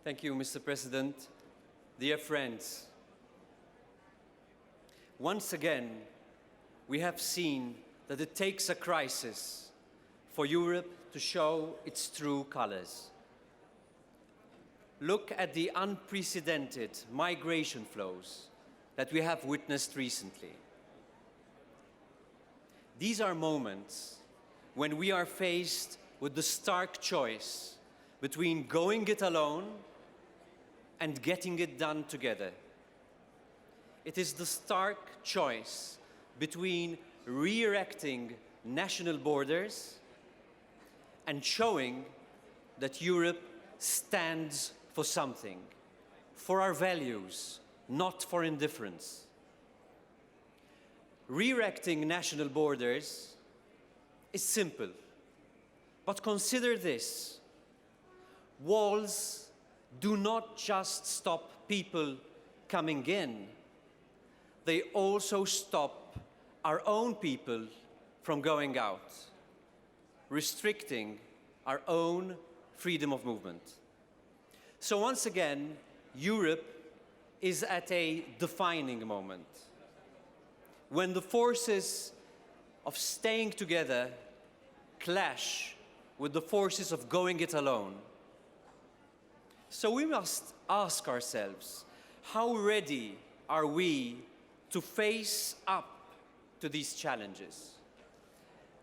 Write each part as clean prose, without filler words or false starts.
Thank you, Mr. President. Dear friends, once again, we have seen that it takes a crisis for Europe to show its true colors. Look at the unprecedented migration flows that we have witnessed recently. These are moments when we are faced with the stark choice between going it alone and getting it done together. It is the stark choice between re-erecting national borders and showing that Europe stands for something, for our values, not for indifference. Re-erecting national borders is simple, but consider this: walls do not just stop people coming in, they also stop our own people from going out, restricting our own freedom of movement. So once again, Europe is at a defining moment, when the forces of staying together clash with the forces of going it alone. So we must ask ourselves, how ready are we to face up to these challenges?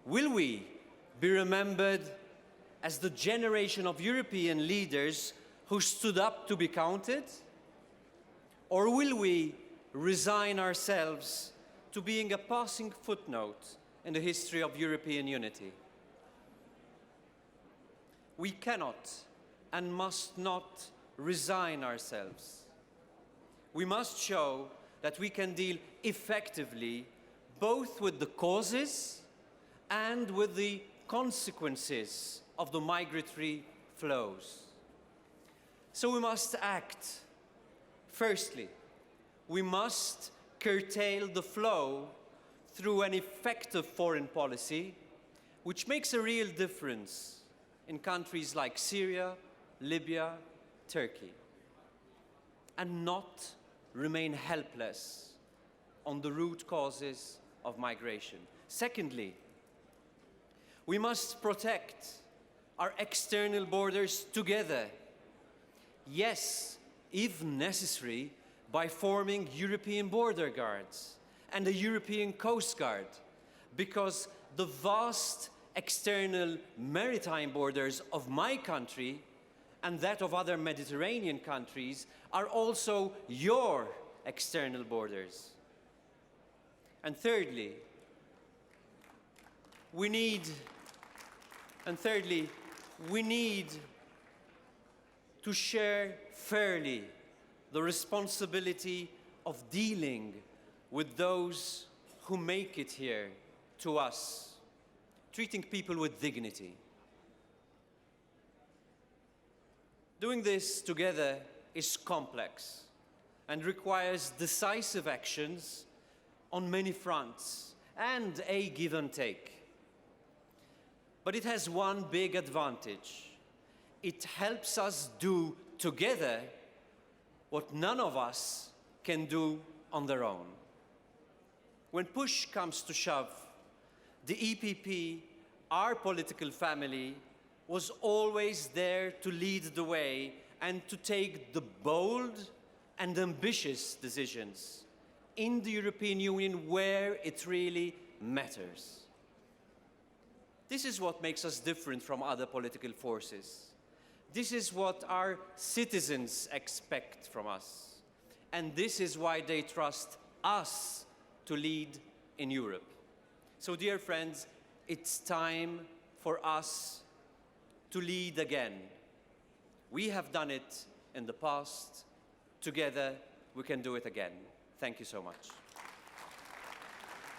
Will we be remembered as the generation of European leaders who stood up to be counted? Or will we resign ourselves to being a passing footnote in the history of European unity? We cannot and must not resign ourselves. We must show that we can deal effectively both with the causes and with the consequences of the migratory flows. So we must act. Firstly, we must curtail the flow through an effective foreign policy which makes a real difference in countries like Syria, Libya, Turkey, and not remain helpless on the root causes of migration. Secondly, we must protect our external borders together. Yes, if necessary, by forming European border guards and a European Coast Guard, because the vast external maritime borders of my country and that of other Mediterranean countries are also your external borders. And thirdly, we need to share fairly the responsibility of dealing with those who make it here to us, treating people with dignity. Doing this together is complex and requires decisive actions on many fronts and a give and take. But it has one big advantage. It helps us do together what none of us can do on their own. When push comes to shove, the EPP, our political family, was always there to lead the way and to take the bold and ambitious decisions in the European Union where it really matters. This is what makes us different from other political forces. This is what our citizens expect from us. And this is why they trust us to lead in Europe. So, dear friends, it's time for us to lead again. We have done it in the past. Together, we can do it again. Thank you so much.